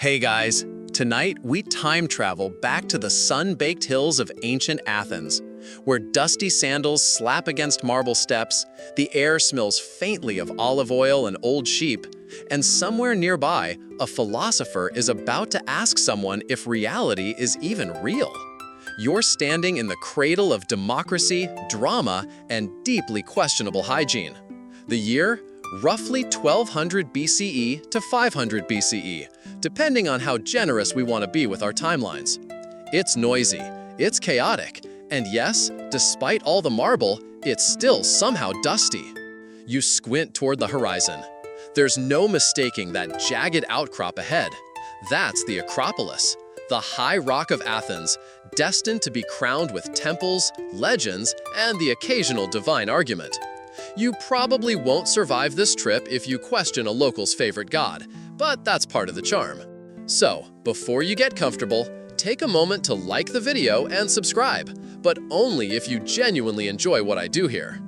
Hey guys, tonight we time travel back to the sun-baked hills of ancient Athens, where dusty sandals slap against marble steps, the air smells faintly of olive oil and old sheep, and somewhere nearby, a philosopher is about to ask someone if reality is even real. You're standing in the cradle of democracy, drama, and deeply questionable hygiene. The year? Roughly 1200 BCE to 500 BCE, depending on how generous we want to be with our timelines. It's noisy, it's chaotic, and yes, despite all the marble, it's still somehow dusty. You squint toward the horizon. There's no mistaking that jagged outcrop ahead. That's the Acropolis, the high rock of Athens, destined to be crowned with temples, legends, and the occasional divine argument. You probably won't survive this trip if you question a local's favorite god, but that's part of the charm. So, before you get comfortable, take a moment to like the video and subscribe, but only if you genuinely enjoy what I do here.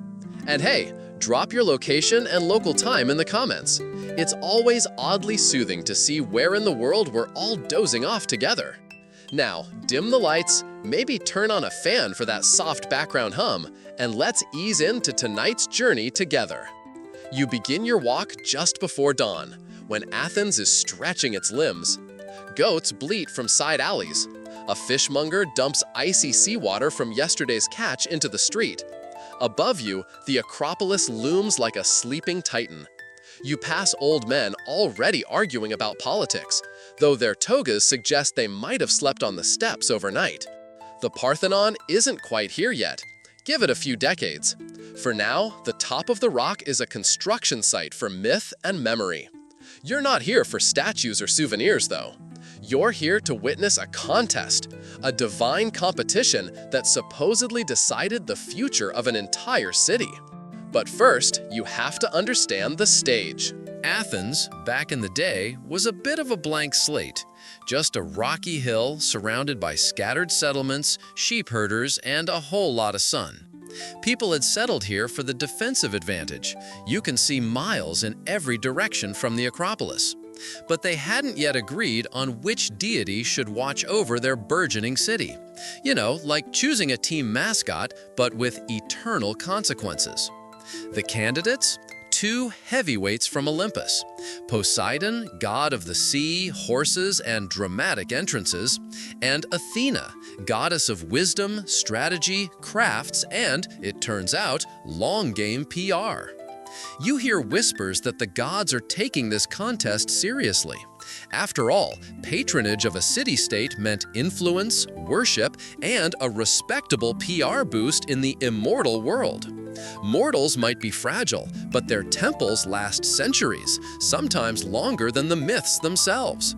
And hey, drop your location and local time in the comments. It's always oddly soothing to see where in the world we're all dozing off together. Now, dim the lights, maybe turn on a fan for that soft background hum, and let's ease into tonight's journey together. You begin your walk just before dawn, when Athens is stretching its limbs. Goats bleat from side alleys. A fishmonger dumps icy seawater from yesterday's catch into the street. Above you, the Acropolis looms like a sleeping titan. You pass old men already arguing about politics, though their togas suggest they might have slept on the steps overnight. The Parthenon isn't quite here yet. Give it a few decades. For now, the top of the rock is a construction site for myth and memory. You're not here for statues or souvenirs, though. You're here to witness a contest, a divine competition that supposedly decided the future of an entire city. But first, you have to understand the stage. Athens, back in the day, was a bit of a blank slate. Just a rocky hill surrounded by scattered settlements, sheep herders, and a whole lot of sun. People had settled here for the defensive advantage. You can see miles in every direction from the Acropolis. But they hadn't yet agreed on which deity should watch over their burgeoning city. You know, like choosing a team mascot, but with eternal consequences. The candidates? Two heavyweights from Olympus, Poseidon, god of the sea, horses, and dramatic entrances, and Athena, goddess of wisdom, strategy, crafts, and, it turns out, long-game PR. You hear whispers that the gods are taking this contest seriously. After all, patronage of a city-state meant influence, worship, and a respectable PR boost in the immortal world. Mortals might be fragile, but their temples last centuries, sometimes longer than the myths themselves.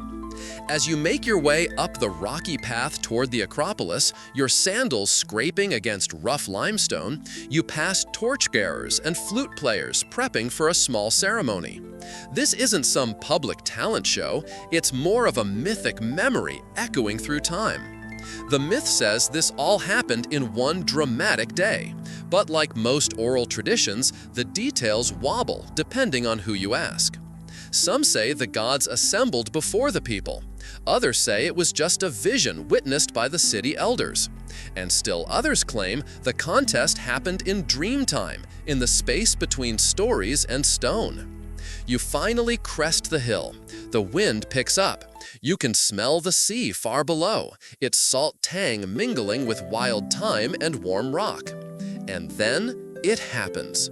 As you make your way up the rocky path toward the Acropolis, your sandals scraping against rough limestone, you pass torchbearers and flute players prepping for a small ceremony. This isn't some public talent show, it's more of a mythic memory echoing through time. The myth says this all happened in one dramatic day, but like most oral traditions, the details wobble depending on who you ask. Some say the gods assembled before the people. Others say it was just a vision witnessed by the city elders. And still others claim the contest happened in dream time, in the space between stories and stone. You finally crest the hill. The wind picks up. You can smell the sea far below, its salt tang mingling with wild thyme and warm rock. And then it happens.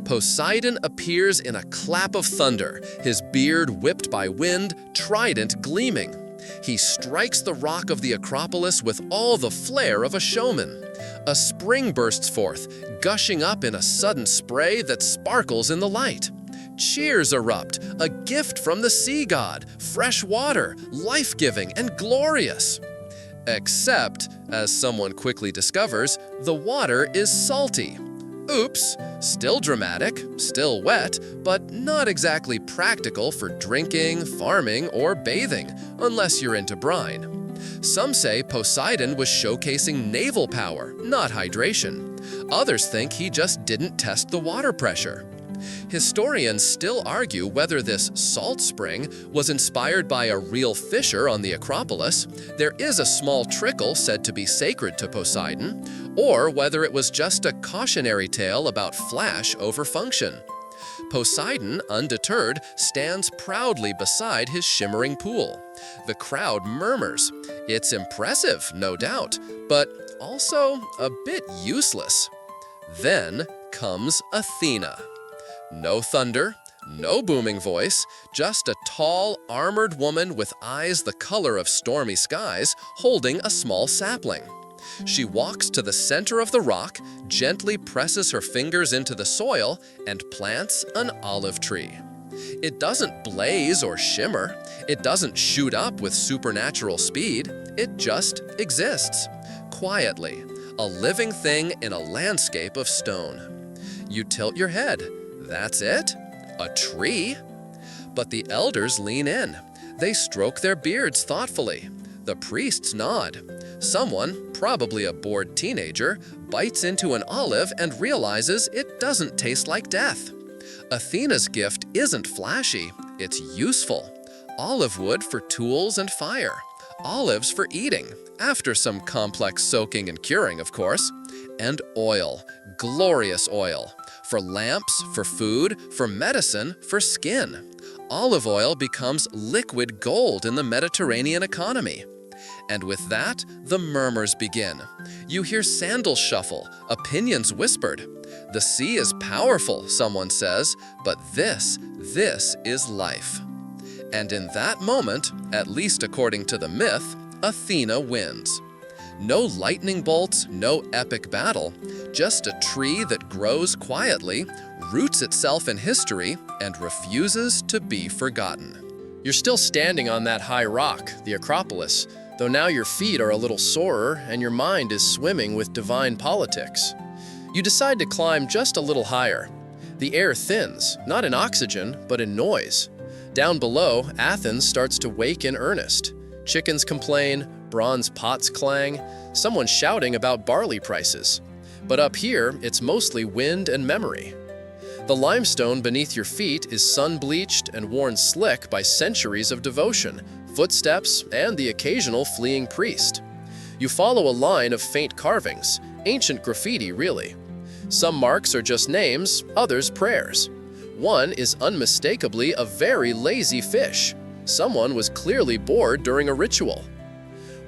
Poseidon appears in a clap of thunder, his beard whipped by wind, trident gleaming. He strikes the rock of the Acropolis with all the flair of a showman. A spring bursts forth, gushing up in a sudden spray that sparkles in the light. Cheers erupt, a gift from the sea god, fresh water, life-giving and glorious. Except, as someone quickly discovers, the water is salty. Oops, still dramatic, still wet, but not exactly practical for drinking, farming, or bathing, unless you're into brine. Some say Poseidon was showcasing naval power, not hydration. Others think he just didn't test the water pressure. Historians still argue whether this salt spring was inspired by a real fissure on the Acropolis, there is a small trickle said to be sacred to Poseidon, or whether it was just a cautionary tale about flash over function. Poseidon, undeterred, stands proudly beside his shimmering pool. The crowd murmurs. It's impressive, no doubt, but also a bit useless. Then comes Athena. No thunder, no booming voice, just a tall, armored woman with eyes the color of stormy skies holding a small sapling. She walks to the center of the rock, gently presses her fingers into the soil, and plants an olive tree. It doesn't blaze or shimmer. It doesn't shoot up with supernatural speed. It just exists, quietly, a living thing in a landscape of stone. You tilt your head. That's it? A tree? But the elders lean in. They stroke their beards thoughtfully. The priests nod. Someone, probably a bored teenager, bites into an olive and realizes it doesn't taste like death. Athena's gift isn't flashy, it's useful. Olive wood for tools and fire. Olives for eating, after some complex soaking and curing, of course. And oil, glorious oil. For lamps, for food, for medicine, for skin. Olive oil becomes liquid gold in the Mediterranean economy. And with that, the murmurs begin. You hear sandals shuffle, opinions whispered. The sea is powerful, someone says, but this is life. And in that moment, at least according to the myth, Athena wins. No lightning bolts, no epic battle, just a tree that grows quietly, roots itself in history, and refuses to be forgotten. You're still standing on that high rock, the Acropolis, though now your feet are a little sorer and your mind is swimming with divine politics. You decide to climb just a little higher. The air thins, not in oxygen, but in noise. Down below, Athens starts to wake in earnest. Chickens complain, bronze pots clang, someone shouting about barley prices. But up here, it's mostly wind and memory. The limestone beneath your feet is sun-bleached and worn slick by centuries of devotion, footsteps, and the occasional fleeing priest. You follow a line of faint carvings, ancient graffiti really. Some marks are just names, others prayers. One is unmistakably a very lazy fish. Someone was clearly bored during a ritual.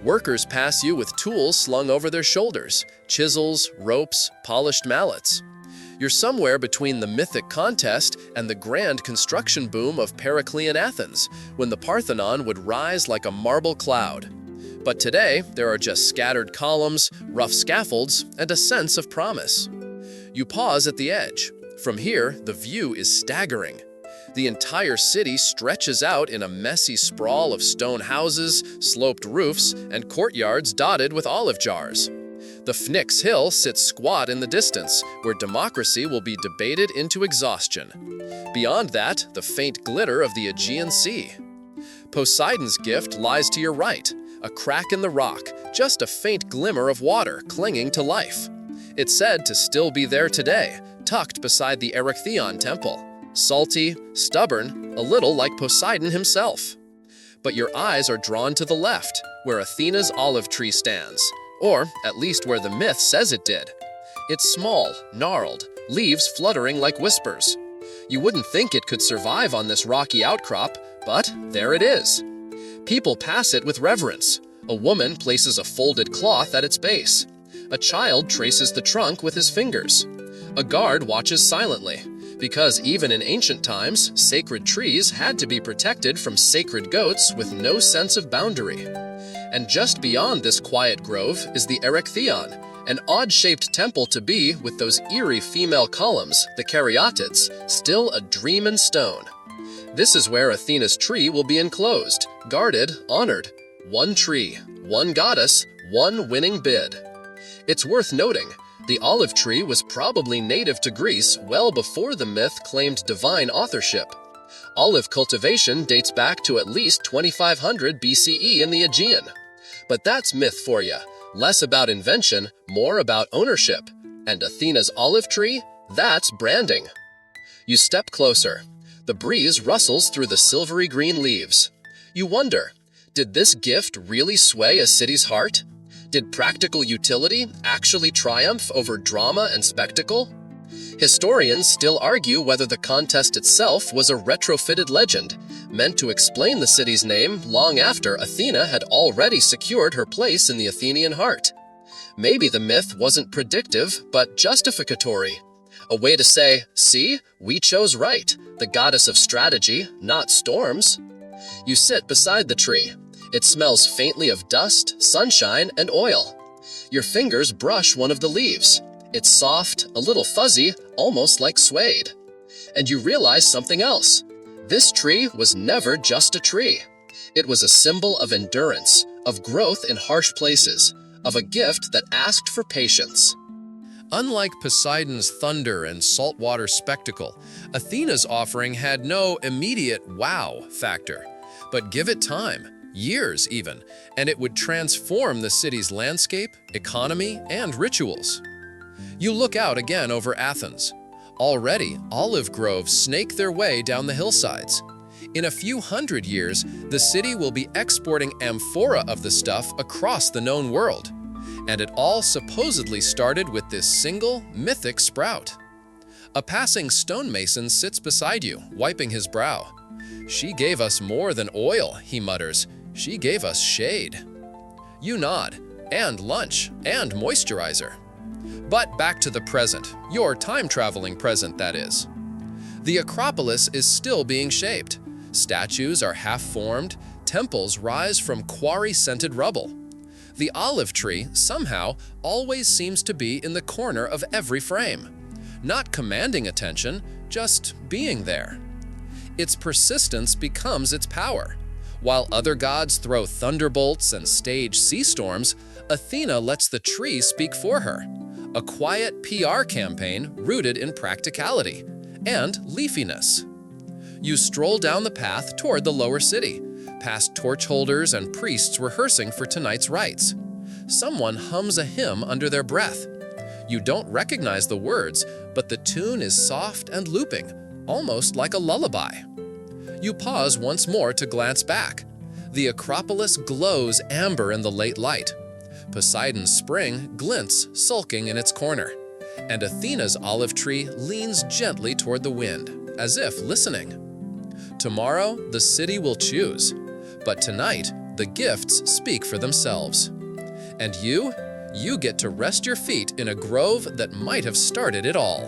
Workers pass you with tools slung over their shoulders, chisels, ropes, polished mallets. You're somewhere between the mythic contest and the grand construction boom of Periclean Athens, when the Parthenon would rise like a marble cloud. But today, there are just scattered columns, rough scaffolds, and a sense of promise. You pause at the edge. From here, the view is staggering. The entire city stretches out in a messy sprawl of stone houses, sloped roofs, and courtyards dotted with olive jars. The Phoenix Hill sits squat in the distance, where democracy will be debated into exhaustion. Beyond that, the faint glitter of the Aegean Sea. Poseidon's gift lies to your right, a crack in the rock, just a faint glimmer of water clinging to life. It's said to still be there today, tucked beside the Erechtheion temple. Salty, stubborn, a little like Poseidon himself. But your eyes are drawn to the left, where Athena's olive tree stands, or at least where the myth says it did. It's small, gnarled, leaves fluttering like whispers. You wouldn't think it could survive on this rocky outcrop, but there it is. People pass it with reverence. A woman places a folded cloth at its base. A child traces the trunk with his fingers. A guard watches silently, because even in ancient times, sacred trees had to be protected from sacred goats with no sense of boundary. And just beyond this quiet grove is the Erechtheion, an odd-shaped temple to be with those eerie female columns, the caryatids, still a dream in stone. This is where Athena's tree will be enclosed, guarded, honored. One tree, one goddess, one winning bid. It's worth noting, the olive tree was probably native to Greece well before the myth claimed divine authorship. Olive cultivation dates back to at least 2500 BCE in the Aegean. But that's myth for you. Less about invention, more about ownership. And Athena's olive tree? That's branding. You step closer. The breeze rustles through the silvery green leaves. You wonder, did this gift really sway a city's heart? Did practical utility actually triumph over drama and spectacle? Historians still argue whether the contest itself was a retrofitted legend, meant to explain the city's name long after Athena had already secured her place in the Athenian heart. Maybe the myth wasn't predictive, but justificatory. A way to say, see, we chose right, the goddess of strategy, not storms. You sit beside the tree. It smells faintly of dust, sunshine, and oil. Your fingers brush one of the leaves. It's soft, a little fuzzy, almost like suede. And you realize something else. This tree was never just a tree. It was a symbol of endurance, of growth in harsh places, of a gift that asked for patience. Unlike Poseidon's thunder and saltwater spectacle, Athena's offering had no immediate wow factor. But give it time, years even, and it would transform the city's landscape, economy, and rituals. You look out again over Athens. Already, olive groves snake their way down the hillsides. In a few hundred years, the city will be exporting amphora of the stuff across the known world. And it all supposedly started with this single, mythic sprout. A passing stonemason sits beside you, wiping his brow. "She gave us more than oil," he mutters. "She gave us shade." You nod, and lunch, and moisturizer. But back to the present, your time-traveling present, that is. The Acropolis is still being shaped. Statues are half-formed, temples rise from quarry-scented rubble. The olive tree, somehow, always seems to be in the corner of every frame. Not commanding attention, just being there. Its persistence becomes its power. While other gods throw thunderbolts and stage sea storms, Athena lets the tree speak for her. A quiet PR campaign rooted in practicality and leafiness. You stroll down the path toward the lower city, past torch holders and priests rehearsing for tonight's rites. Someone hums a hymn under their breath. You don't recognize the words, but the tune is soft and looping, almost like a lullaby. You pause once more to glance back. The Acropolis glows amber in the late light. Poseidon's spring glints, sulking in its corner. And Athena's olive tree leans gently toward the wind, as if listening. Tomorrow, the city will choose. But tonight, the gifts speak for themselves. And you get to rest your feet in a grove that might have started it all.